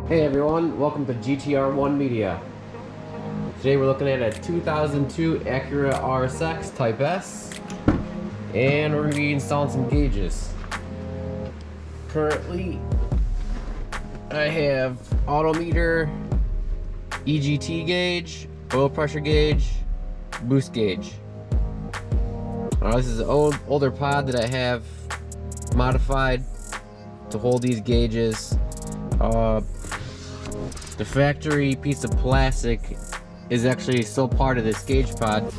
Hey everyone, welcome to GTR1 Media. Today we're looking at a 2002 Acura RSX Type S, and we're going to be installing some gauges. Currently, I have auto meter, EGT gauge, oil pressure gauge, boost gauge. This is an older pod that I have modified to hold these gauges. The factory piece of plastic is actually still part of this gauge pod.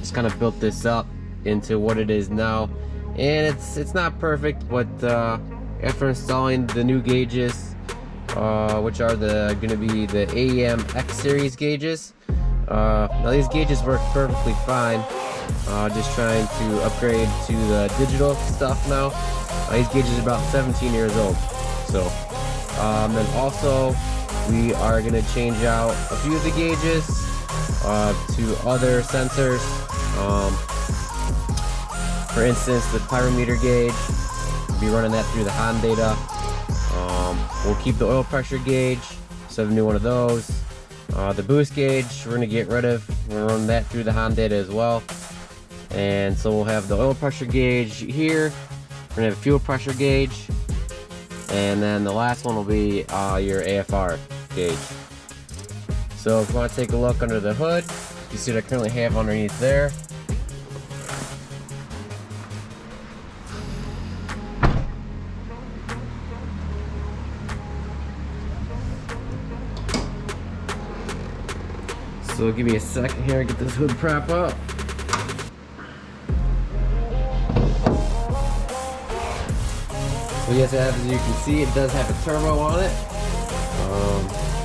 Just kind of built this up into what it is now, and it's not perfect, but after installing the new gauges, which are going to be the AEM X series gauges, now these gauges work perfectly fine. Just trying to upgrade to the digital stuff now. These gauges are about 17 years old, so then also we are going to change out a few of the gauges to other sensors. For instance, the pyrometer gauge, we'll be running that through the Hondata. We'll keep the oil pressure gauge, so I have a new one of those. The boost gauge we're going to get rid of. We're run that through the Hondata as well. And so we'll have the oil pressure gauge here. We're going to have a fuel pressure gauge. And then the last one will be your AFR gauge. So if you want to take a look under the hood, you see what I currently have underneath there. So give me a second here to get this hood prop up. So yes, as you can see, it does have a turbo on it.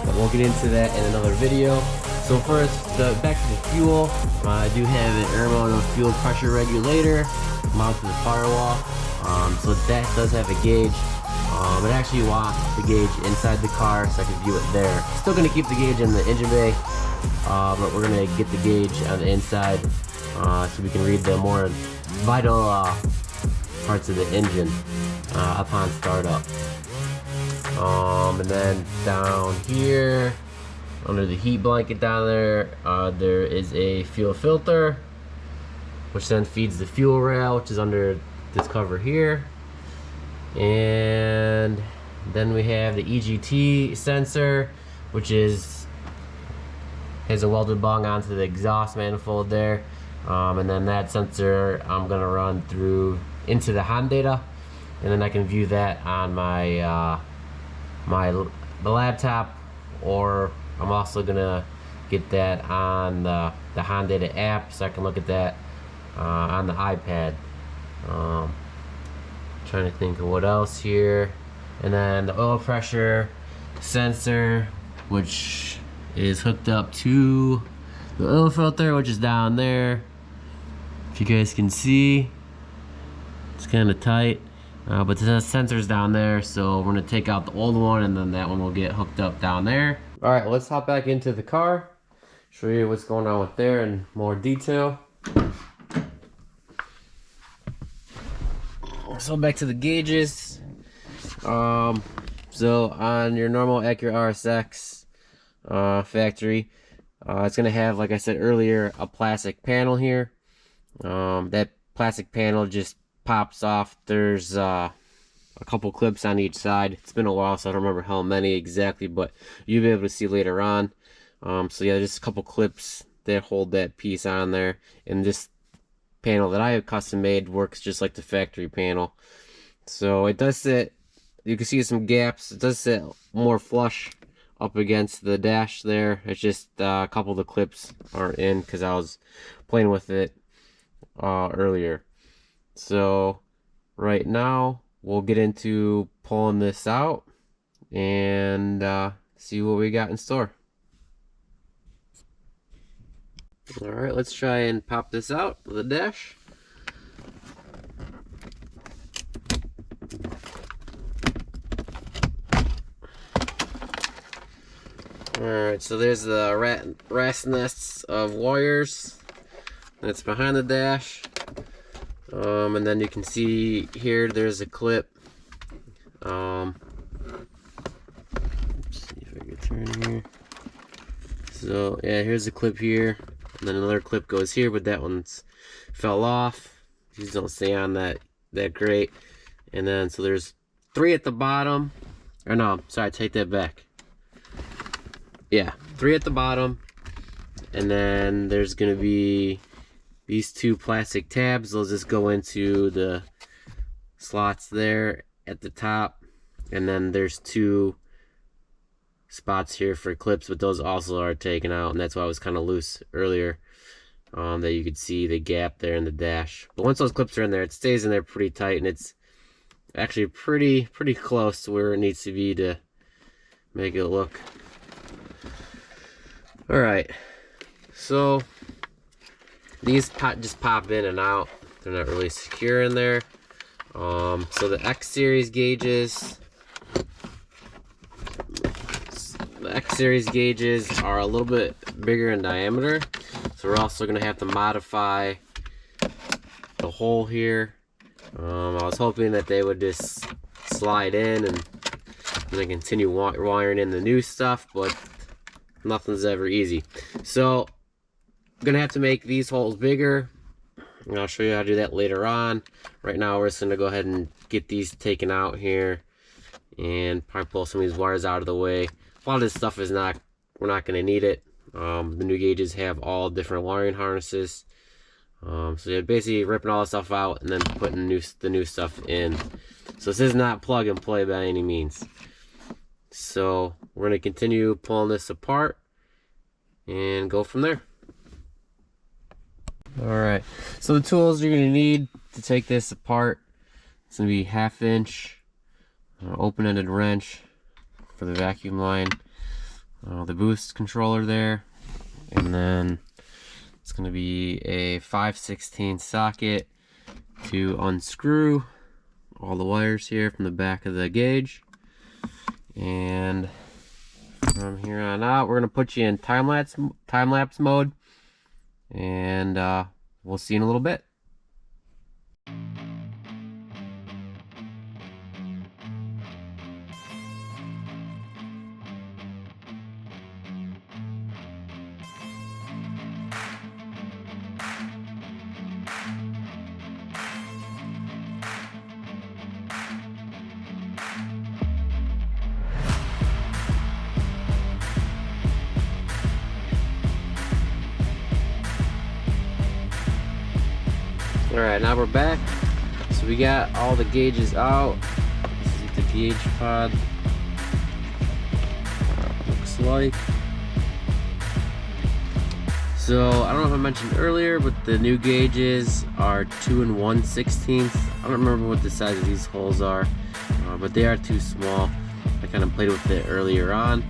But we'll get into that in another video. So first, back to the fuel. I do have an Airmoto fuel pressure regulator mounted to the firewall. So that does have a gauge. But I actually want the gauge inside the car so I can view it there. Still going to keep the gauge in the engine bay, but we're going to get the gauge on the inside so we can read the more vital parts of the engine upon startup. And then down here, under the heat blanket down there, there is a fuel filter, which then feeds the fuel rail, which is under this cover here. And then we have the EGT sensor, which has a welded bung onto the exhaust manifold there. And then that sensor I'm gonna run through into the Hondata, and then I can view that on my the laptop, or I'm also gonna get that on the Hondata app, so I can look at that on the iPad. Trying to think of what else here. And then the oil pressure sensor, which is hooked up to the oil filter, which is down there. If you guys can see, it's kind of tight, but the sensor's down there, so we're gonna take out the old one, and then that one will get hooked up down there. All right, let's hop back into the car, show you what's going on with there in more detail. So back to the gauges. So on your normal Acura RSX factory, it's gonna have, like I said earlier, a plastic panel here. That plastic panel just pops off. There's a couple clips on each side. It's been a while, so I don't remember how many exactly, but you'll be able to see later on. So yeah, just a couple clips that hold that piece on there, and this panel that I have custom made works just like the factory panel. So it does sit, you can see some gaps. It does sit more flush up against the dash there. It's just a couple of the clips aren't in because I was playing with it earlier. So right now we'll get into pulling this out and see what we got in store. Alright, let's try and pop this out with a dash. Alright, so there's the rat's nests of wires that's behind the dash. And then you can see here there's a clip. Let's see if So yeah, here's a clip here, and then another clip goes here, but that one's fell off. These don't stay on that great. And then so there's 3 at the bottom. Or no, sorry, take that back. Yeah, 3 at the bottom, and then there's gonna be these 2 plastic tabs. They'll just go into the slots there at the top, and then there's 2 spots here for clips, but those also are taken out, and that's why it was kind of loose earlier, that you could see the gap there in the dash. But once those clips are in there, it stays in there pretty tight, and it's actually pretty close to where it needs to be to make it look. All right, so these just pop in and out. They're not really secure in there. So the X series gauges, are a little bit bigger in diameter, so we're also going to have to modify the hole here. I was hoping that they would just slide in and then continue wiring in the new stuff, but nothing's ever easy. So I'm gonna have to make these holes bigger, and I'll show you how to do that later on. Right now we're just gonna go ahead and get these taken out here and probably pull some of these wires out of the way. A lot of this stuff is we're not gonna need it. The new gauges have all different wiring harnesses. So you're basically ripping all the stuff out and then putting the new stuff in. So this is not plug and play by any means. So we're going to continue pulling this apart and go from there. Alright, so the tools you're going to need to take this apart, it's going to be 1/2 inch open-ended wrench for the vacuum line, the boost controller there, and then it's going to be a 5/16 socket to unscrew all the wires here from the back of the gauge. And from here on out, we're going to put you in time-lapse mode, and we'll see you in a little bit. Alright, now we're back. So we got all the gauges out. This is what the gauge pod looks like. So I don't know if I mentioned earlier, but the new gauges are 2 1/16. I don't remember what the size of these holes are, but they are too small. I kind of played with it earlier on.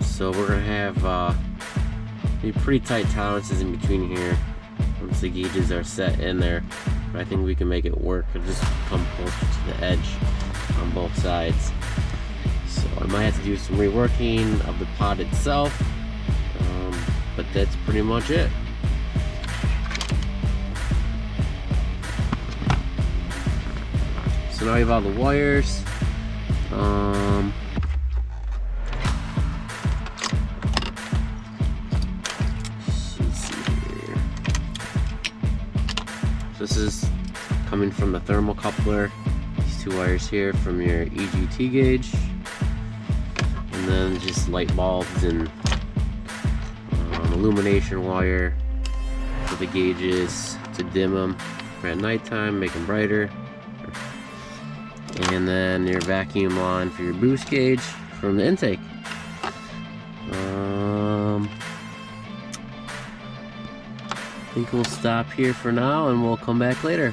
So we're gonna have pretty tight tolerances in between here once the gauges are set in there. But I think we can make it work. It'll just come closer to the edge on both sides. So I might have to do some reworking of the pod itself, but that's pretty much it. So now we have all the wires. This is coming from the thermocoupler. These 2 wires here from your EGT gauge, and then just light bulbs and illumination wire for the gauges to dim them for at nighttime, make them brighter, and then your vacuum line for your boost gauge from the intake. I think we'll stop here for now and we'll come back later.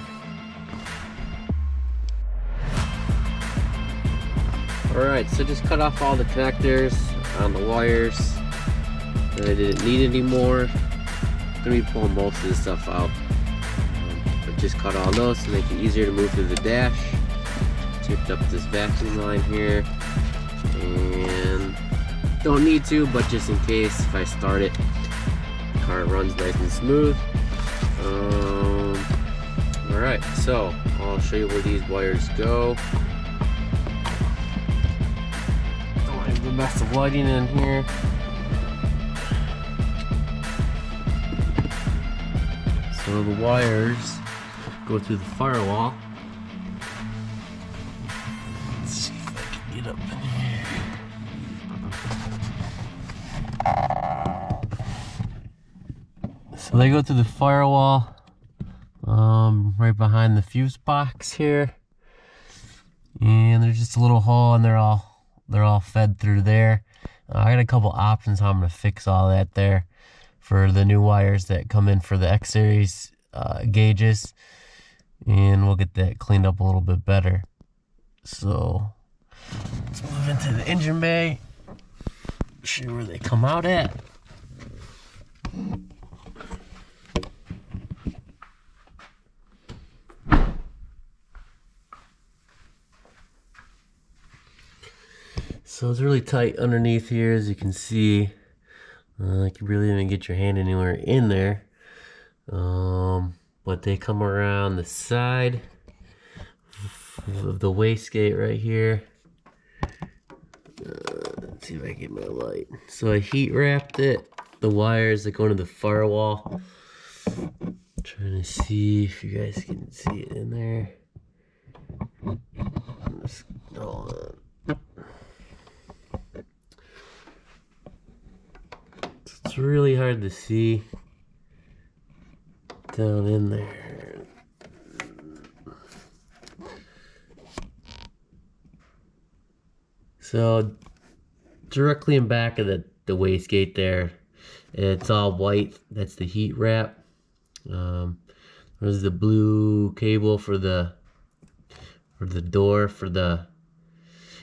Alright, so just cut off all the connectors on the wires that I didn't need anymore. I'm going to be pulling most of this stuff out, but just cut all those to make it easier to move through the dash. Taped up this vacuum line here, and don't need to, but just in case, if I start it, the car runs nice and smooth. Alright, so I'll show you where these wires go. Don't have the best of lighting in here. So the wires go through the firewall. Let's see if I can get up in here. So they go through the firewall, right behind the fuse box here, and there's just a little hole, and they're all fed through there. I got a couple options how I'm gonna fix all that there for the new wires that come in for the X series gauges, and we'll get that cleaned up a little bit better. So let's move into the engine bay, show you where they come out at. So it's really tight underneath here, as you can see. You can really even get your hand anywhere in there. But they come around the side of the wastegate right here. Let's see if I can get my light. So I heat wrapped it, the wires that go into the firewall. Trying to see if you guys can see it in there. Hold on. It's really hard to see down in there. So directly in back of the wastegate there, it's all white. That's the heat wrap. There's the blue cable for the door, for the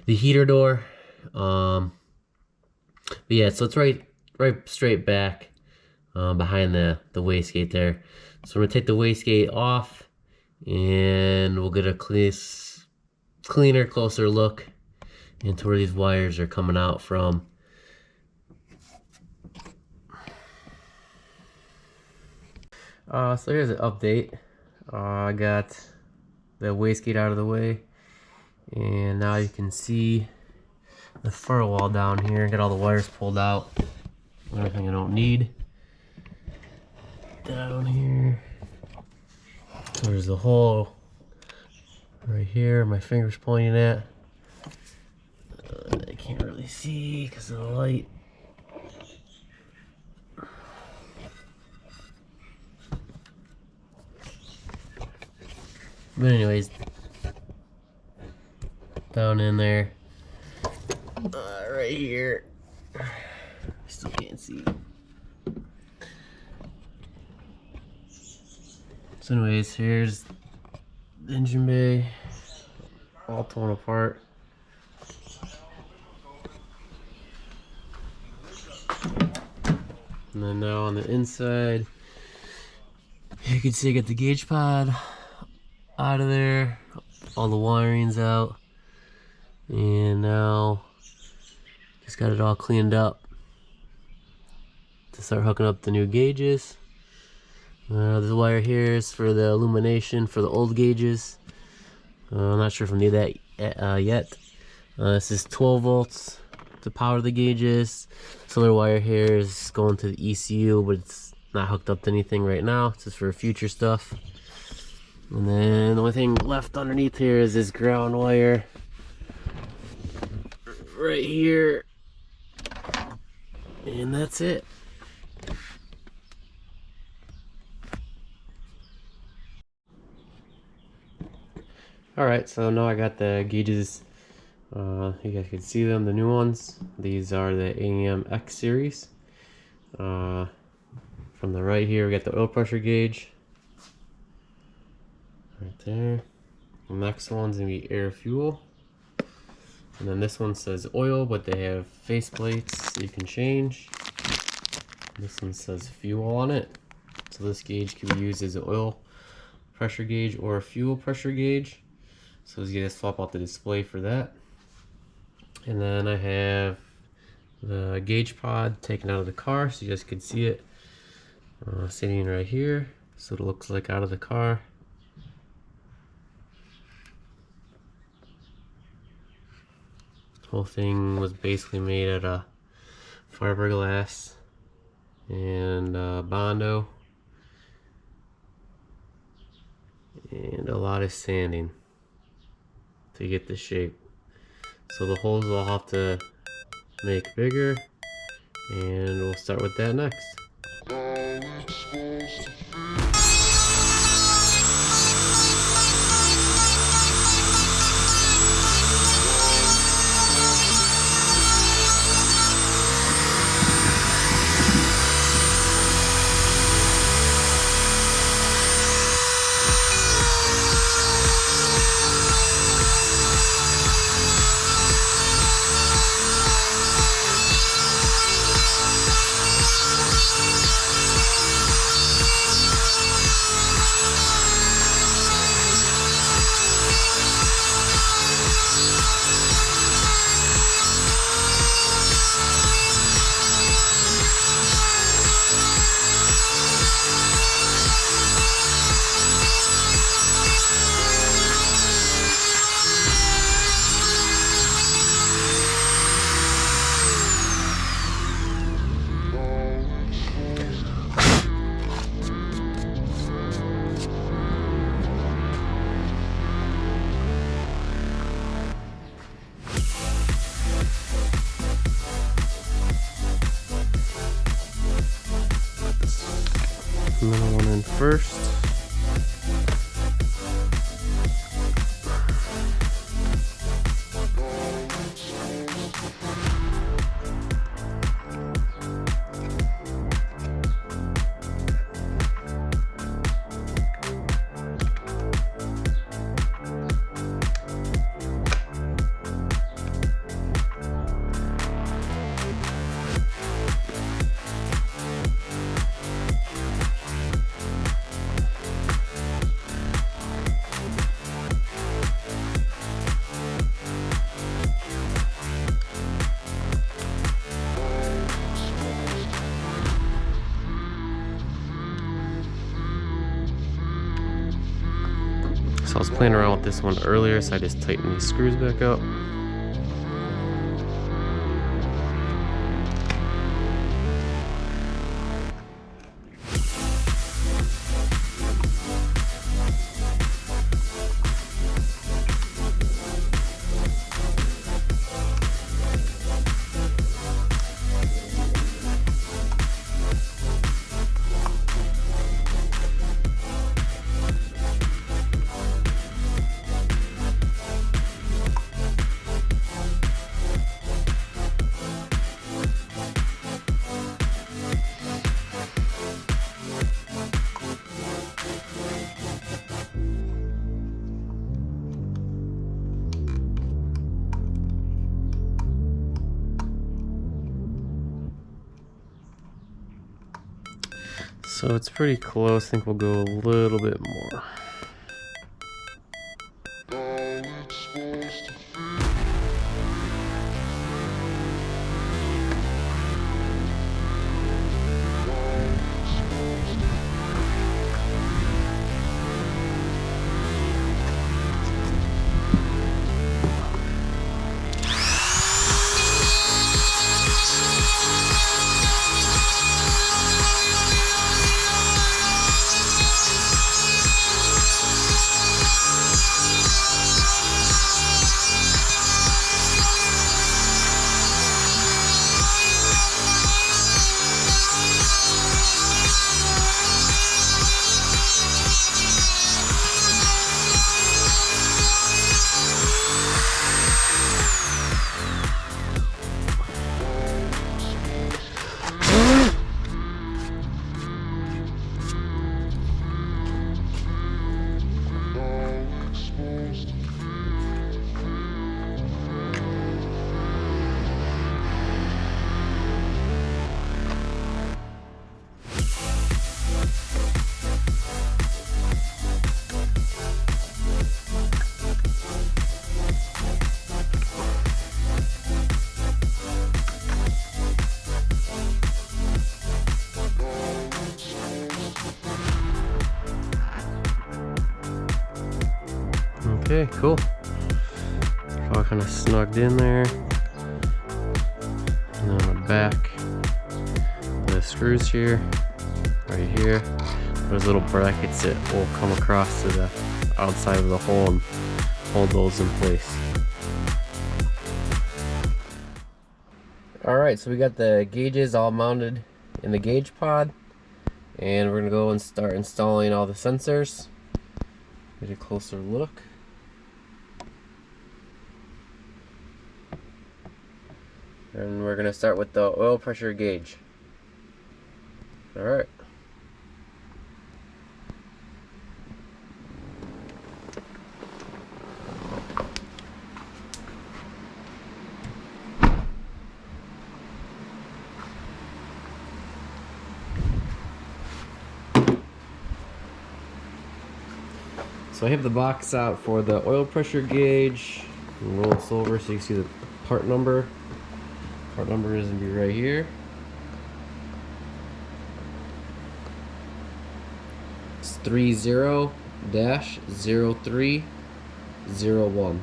heater door. But yeah, so it's right straight back behind the wastegate there. So I'm gonna take the wastegate off, and we'll get a cleaner, closer look into where these wires are coming out from. So here's an update. I got the wastegate out of the way, and now you can see the firewall down here. Got all the wires pulled out. Everything I don't need. Down here, so there's a hole right here my finger's pointing at. I can't really see because of the light. But anyways, down in there, right here, still can't see. So anyways, here's the engine bay, all torn apart. And then now on the inside, you can see I got the gauge pod out of there, all the wiring's out, and now just got it all cleaned up to start hooking up the new gauges. This wire here is for the illumination for the old gauges. I'm not sure if I need that yet. This is 12 volts to power the gauges. This other wire here is going to the ECU, but it's not hooked up to anything right now. It's just for future stuff. And then the only thing left underneath here is this ground wire right here, and that's it. Alright, so now I got the gauges. You guys can see them, the new ones. These are the AEM X series. From the right here, we got the oil pressure gauge. Right there. The next one's gonna be air fuel. And then this one says oil, but they have face plates so you can change. This one says fuel on it. So this gauge can be used as an oil pressure gauge or a fuel pressure gauge. So you just swap out the display for that. And then I have the gauge pod taken out of the car so you guys can see it sitting right here. So it looks like out of the car. The whole thing was basically made out of fiberglass and Bondo. and a lot of sanding to get the shape. So the holes will have to make bigger, and we'll start with that next. Middle one in first. So I was playing around with this one earlier, so I just tightened these screws back up. So it's pretty close. I think we'll go a little bit more. Okay, cool. All kind of snugged in there. And on the back, the screws here, right here. There's little brackets that will come across to the outside of the hole and hold those in place. Alright, so we got the gauges all mounted in the gauge pod, and we're going to go and start installing all the sensors. Get a closer look. And we're going to start with the oil pressure gauge. Alright. So I have the box out for the oil pressure gauge. Roll this over so you can see the part number. Part number is going to be right here. It's 30-0301.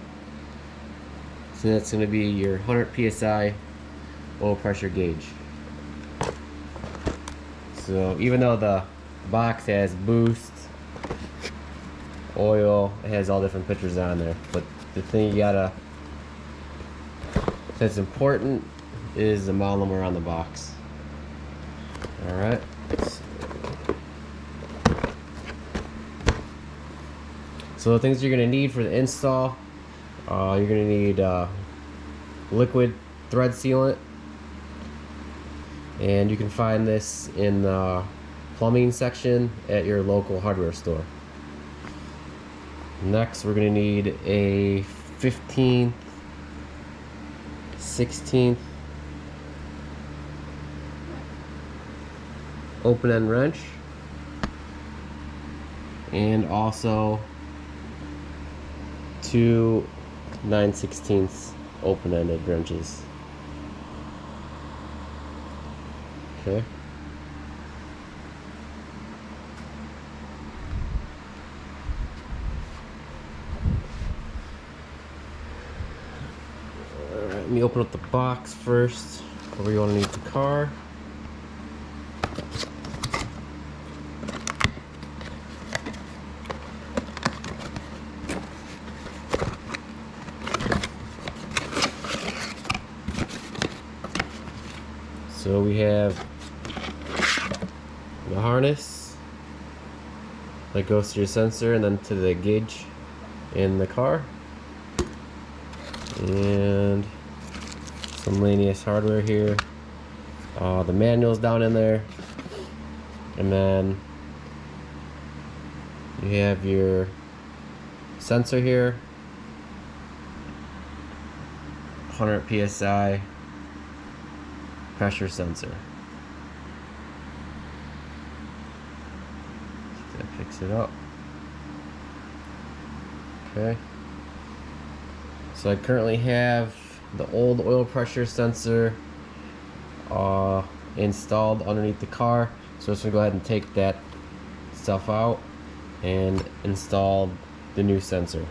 So that's going to be your 100 psi oil pressure gauge. So even though the box has boost, oil, it has all different pictures on there, but the thing you gotta, that's important, is the model number on the box. Alright, so the things you're gonna need for the install, you're gonna need liquid thread sealant, and you can find this in the plumbing section at your local hardware store. Next, we're going to need a 15/16 open-end wrench, and also 2 9/16 open-ended wrenches. Okay. Let me open up the box first. Where you want to need the car. So we have the harness that goes to your sensor and then to the gauge in the car, and some Lanius hardware here. The manual's down in there, and then you have your sensor here, 100 psi pressure sensor. That picks it up. Okay. So I currently have the old oil pressure sensor installed underneath the car, so I'm just gonna go ahead and take that stuff out and install the new sensor.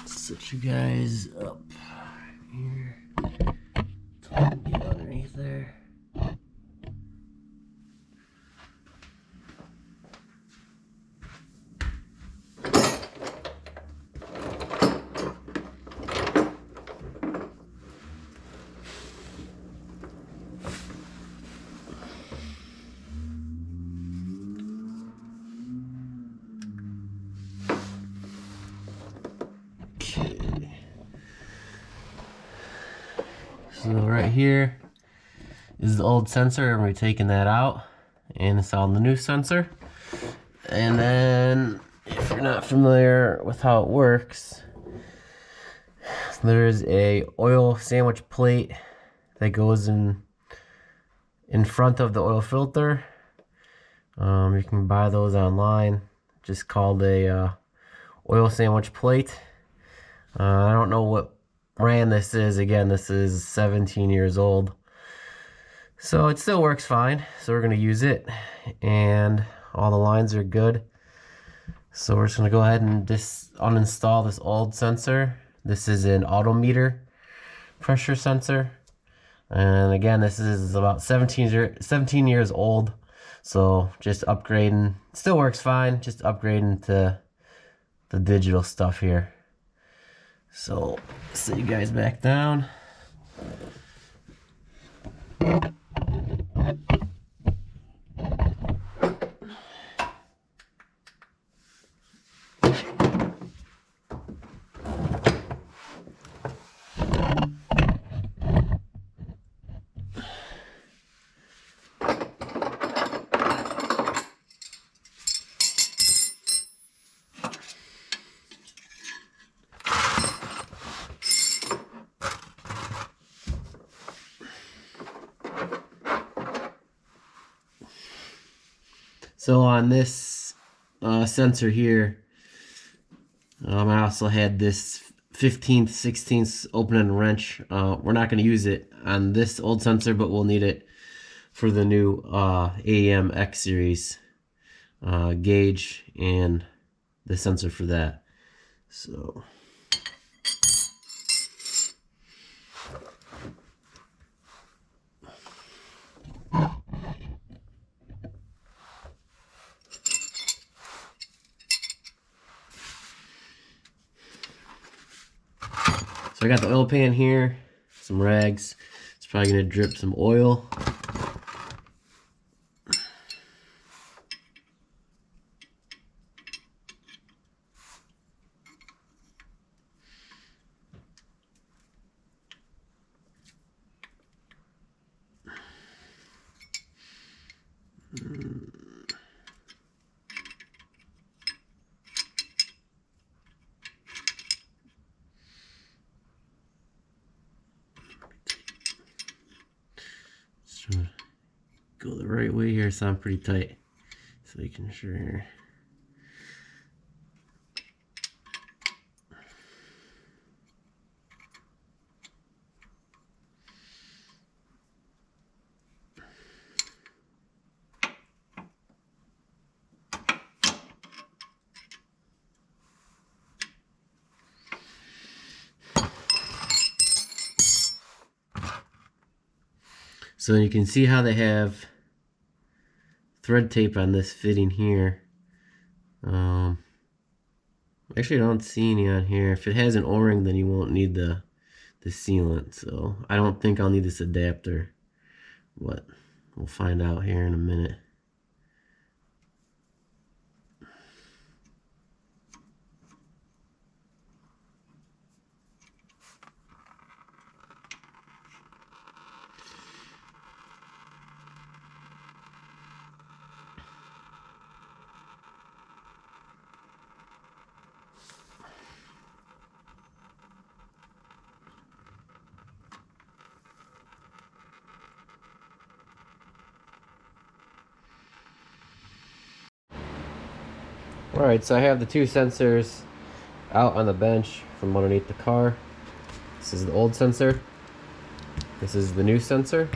Set you guys up here. Get underneath there. So right here is the old sensor, and we're taking that out and installing the new sensor. And then, if you're not familiar with how it works, there's a oil sandwich plate that goes in front of the oil filter. You can buy those online, just called a oil sandwich plate. I don't know what brand this is. Again, this is 17 years old, so it still works fine, so we're going to use it. And All the lines are good. So we're just gonna go ahead and just uninstall this old sensor. This is an autometer pressure sensor. And again, this is about 17 years old. So just upgrading, still works fine, just upgrading to the digital stuff here. So sit you guys back down. So on this sensor here, I also had this 15th, 16th opening wrench. We're not going to use it on this old sensor, but we'll need it for the new AEM X series gauge and the sensor for that. So I got the oil pan here, some rags. It's probably gonna drip some oil. Just trying to go the right way here, so I'm pretty tight. So you can sure here. So you can see how they have thread tape on this fitting here. Actually, I don't see any on here. If it has an O-ring, then you won't need the sealant. So I don't think I'll need this adapter, but we'll find out here in a minute. Alright, so I have the two sensors out on the bench from underneath the car. This is the old sensor. This is the new sensor.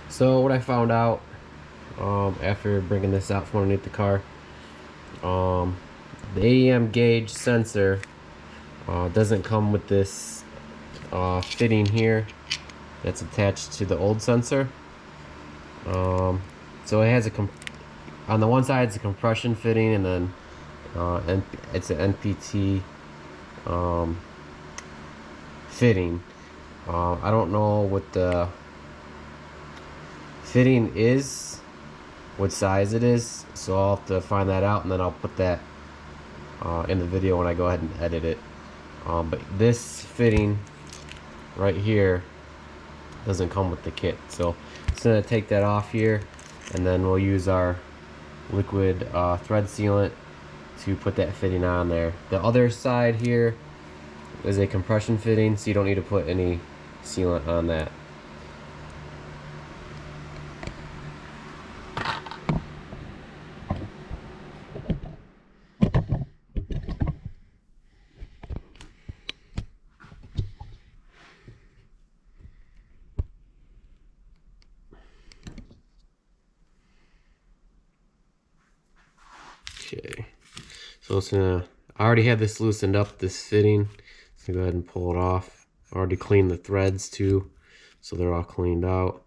So what I found out after bringing this out from underneath the car, the AEM gauge sensor doesn't come with this fitting here that's attached to the old sensor. So it has on the one side it's a compression fitting, and then it's an NPT fitting. I don't know what the fitting is, what size it is, so I'll have to find that out, and then I'll put that in the video when I go ahead and edit it. But this fitting right here doesn't come with the kit, so it's gonna take that off here, and then we'll use our liquid thread sealant to put that fitting on there. The other side here is a compression fitting, so you don't need to put any sealant on that. So it's gonna, I already have this loosened up, this fitting. So go ahead and pull it off. I already cleaned the threads too, so they're all cleaned out.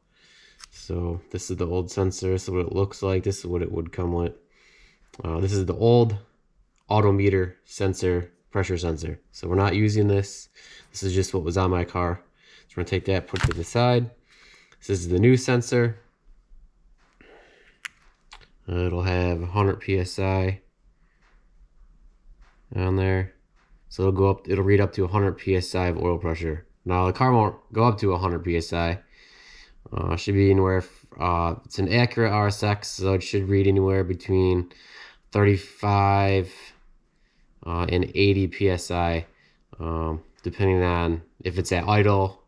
So this is the old sensor. This is what it looks like. This is what it would come with. This is the old autometer sensor, pressure sensor. So we're not using this. This is just what was on my car. So we're gonna take that, put it to the side. This is the new sensor. It'll have 100 psi on there. So it'll go up, it'll read up to 100 psi of oil pressure. Now the car won't go up to 100 psi. Should be anywhere, it's an Acura RSX, so it should read anywhere between 35 and 80 psi, depending on if it's at idle,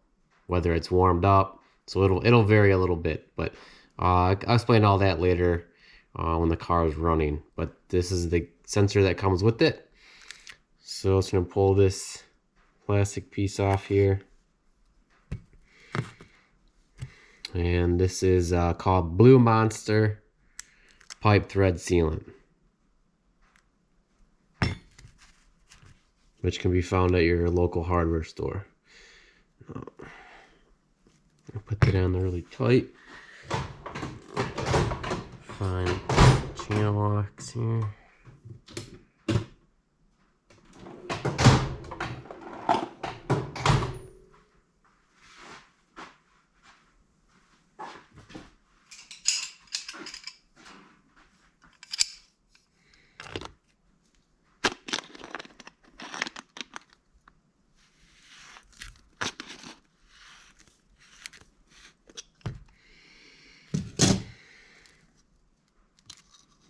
whether it's warmed up. So it'll vary a little bit, but I'll explain all that later when the car is running. But this is the sensor that comes with it. So it's gonna pull this plastic piece off here. And this is called Blue Monster Pipe Thread Sealant, which can be found at your local hardware store. I'll put that on there really tight. Find channel locks here.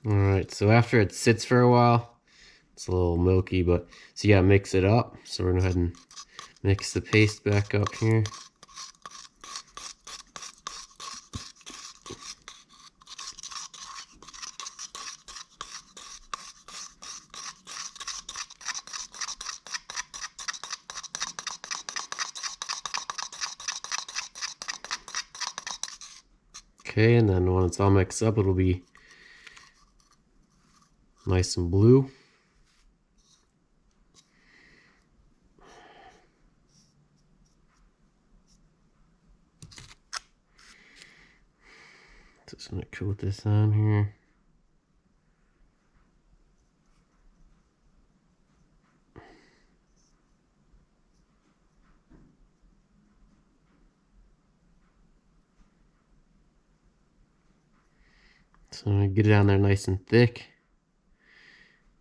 Alright, so after it sits for a while, it's a little milky, but so you gotta mix it up. So we're gonna go ahead and mix the paste back up here. Okay, and then when it's all mixed up, it'll be nice and blue. Just gonna coat this on here. So I'm gonna get it on there nice and thick.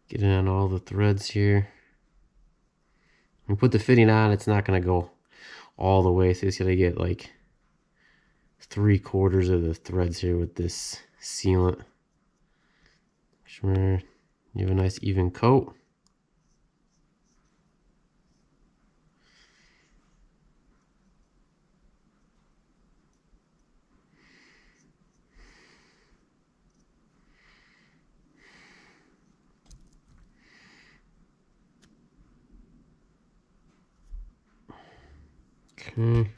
Get it on all the threads here. When you put the fitting on, it's not gonna go all the way, so it's gonna get like 3/4 of the threads here with this sealant. Make sure you have a nice even coat. Okay.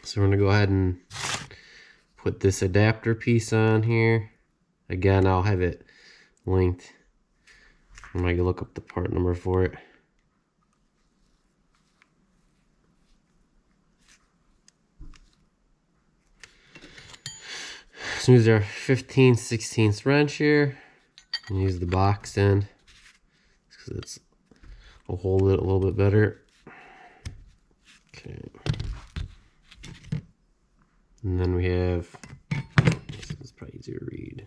So we're gonna go ahead and put this adapter piece on here. Again, I'll have it linked. I'm gonna look up the part number for it. So use our 15/16 wrench here. And use the box end because it'll hold it a little bit better. Okay. And then we have, this is probably easier to read.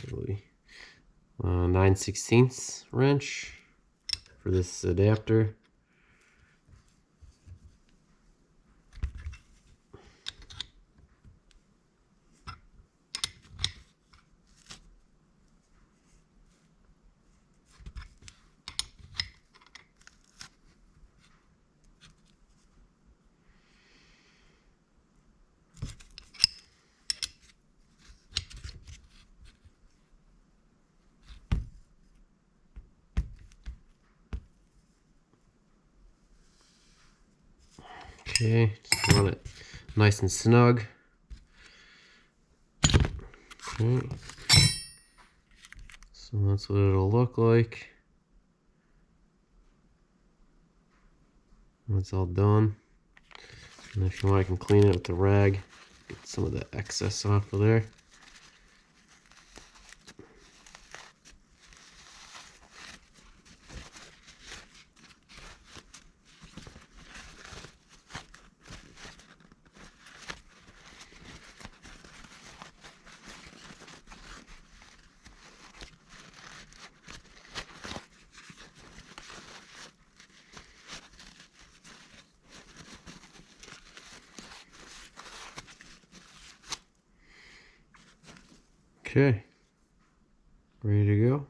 So 9/16 wrench for this adapter. Okay, just want it nice and snug. Okay. So that's what it'll look like when it's all done. And if you want, I can clean it with the rag, get some of the excess off of there. Okay, ready to go.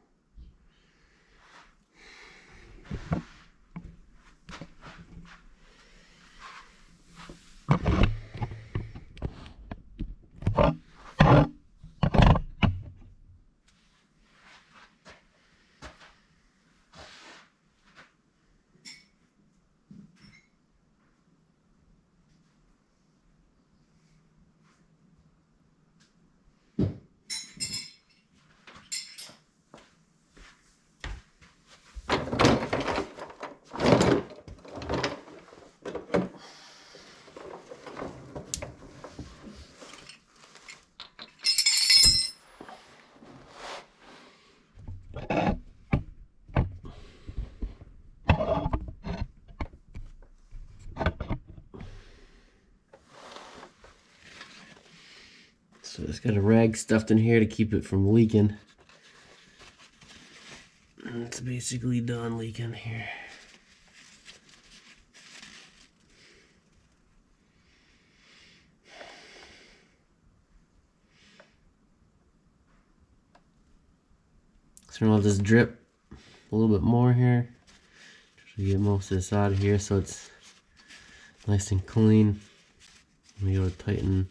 So it's got a rag stuffed in here to keep it from leaking. And it's basically done leaking here. So I'll just drip a little bit more here to get most of this out of here so it's nice and clean. We go to tighten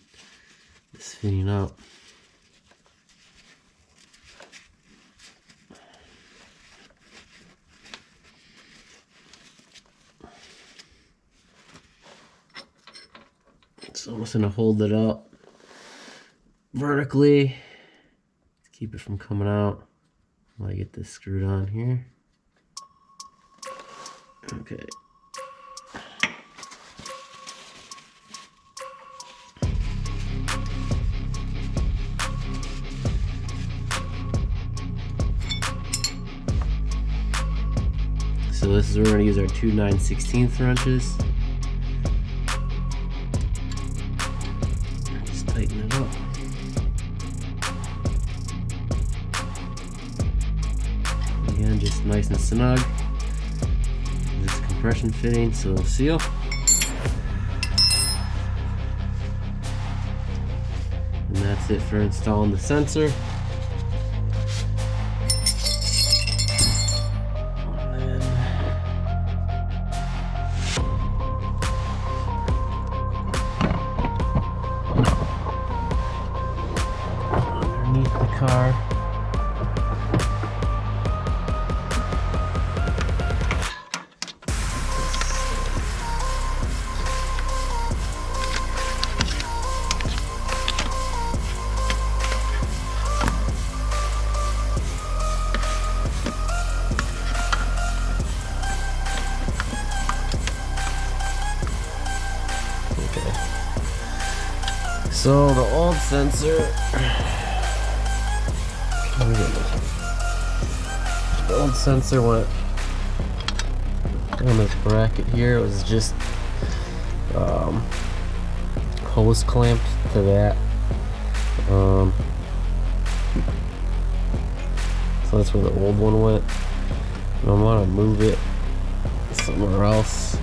this fitting up. So I'm just gonna hold it up vertically to keep it from coming out while I get this screwed on here. Okay. So this is where we're going to use our two 9/16 wrenches. Just tighten it up. Again, just nice and snug. This compression fitting, so it'll seal. And that's it for installing the sensor. Underneath the car. So the old sensor, went on this bracket here. It was just hose clamped to that. So that's where the old one went. And I want to move it somewhere else.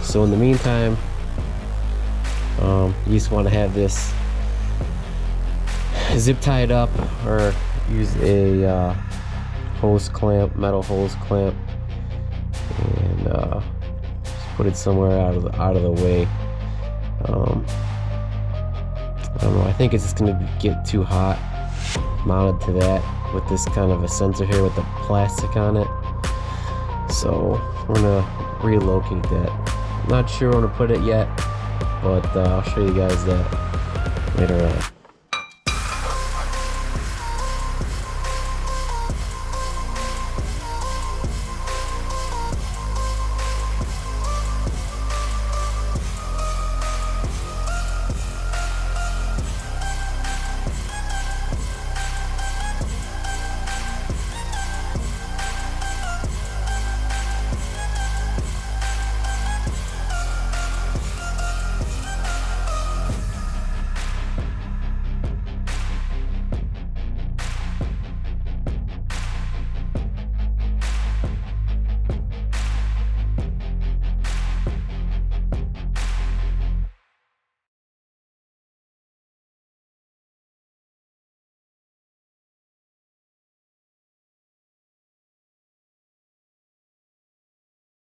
So in the meantime, you just want to have this zip tied up or use a hose clamp, metal hose clamp, and just put it somewhere out of the way. I don't know. I think it's just going to get too hot mounted to that with this kind of a sensor here with the plastic on it. So we're going to relocate that. Not sure where to put it yet, but I'll show you guys that later on.